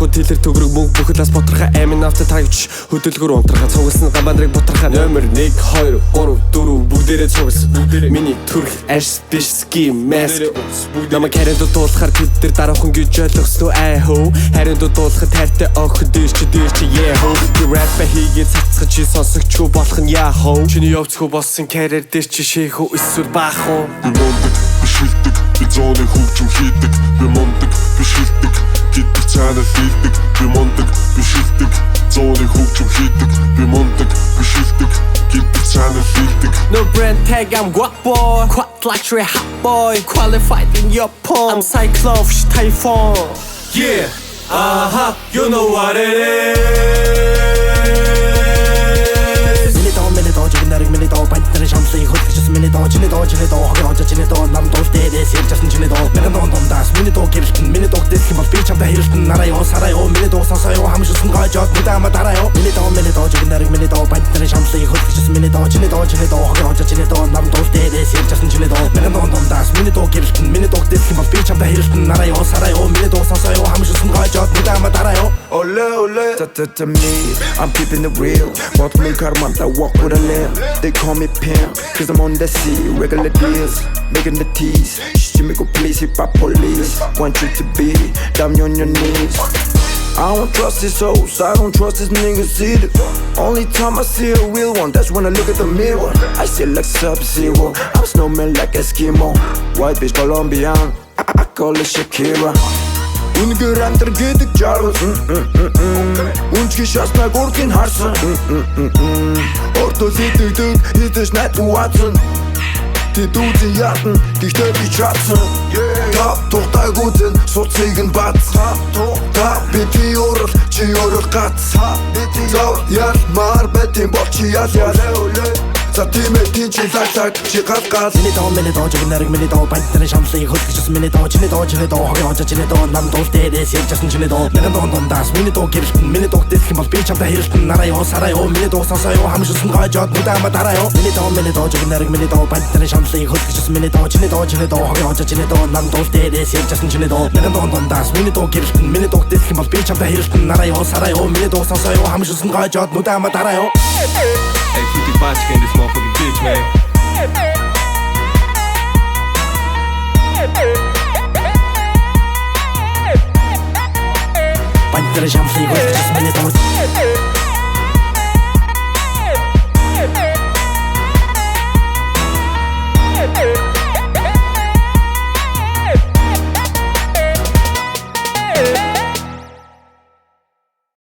Хот хэлэр төгрөг мөнгө бүхэл бас боторхой амин авто тагч хөдөлгөр унтрахаа цугсан гамбандрыг боторхой номер 1 2 3 4 бүгдээрээ цугсан миний төрх арс биш ски маск намайг харинд дуулахаар тэд нар дараахан гэж ойлгосноо ай хөө харинд дуулахад тайртай охин дээш чи yeah ho rap хийгээ цацгаж чи сонсогчгүй болох нь яа хөө чиний явцгүй болсон карьер дээр чи шээх үү эсвэл баах уу би мондөг би шилдэг би зооны хөвчм хийдэг би мондөг би шилдэг гэдэг цаана хийдэг би мондөг би шилдэг зооны хөвчм хийдэг би мондөг би шилдэг гэдэг цаана хийдэг No brand tag, I'm guap boy Quite luxury hot boy Qualified in your palm I'm Cyclone, Typhoon Yeah, you know what it is Minito, chicken minito, panther shamsi, just minito, chinito, chinito, nam dos days, just chinito, minito, das, minito, kilton, minito, this him of beach of the Hilton, Narayo, Sarayo, minito, Sasayo, Hamish, and Gajot, Midama Tarayo, minito, chicken minito, panther shamsi, just minito, chinito, nam dos days, just chinito, minito, das, minito, kilton, minito, this him of beach of the Hilton, Narayo, Sarayo, minito, Sasayo, Hamish, and Gajot, Midama Tarayo. Ole, to me, I'm keeping it real. Walk me karma, I walk with a limb. They call me pimp, cause I'm on the sea. Regular deals, making the teas. Jimmy go please, hip hop police. Want you to be down on your knees. I don't trust these hoes, I don't trust these niggas either. Only time I see a real one, that's when I look at the mirror. I feel like Sub-Zero, I'm snowman like Eskimo. White bitch Colombian, I call it Shakira. Үнгээр амтар гэдэг жаргал Үнчгийн шасмаг урдгийн харсан Ортол хитэгдэг хитэж найдгүй ватсан Тэд үзэн ятан гэхдээ би чадсан Тап тухтайг үзэн суцыг нь бац Та бити урал чи урал гац Зав ялмаар бэтийн бол чи ял За тиймээ тийч лаг чи гал Minito, chicken minito, panther shamsi, just minito, chinito, nam dos days, just chinito, minito, das, minito, kilton, minito, this him of beach of the Hilton, Narayo, Sarayo, minito, Sasayo, Hamish, and Gajot, Midama Tarayo, minito, chicken minito, panther shamsi, just minito, chinito, nam dos days, just chinito, minito, das, minito, kilton, minito, this him of beach of the Hilton, Narayo, Sarayo, minito, Sasayo, Hamish, and Gajot, Midama Tarayo. Hey, put the botch in this motherfucking bitch, man. Panther shamsi, just minito.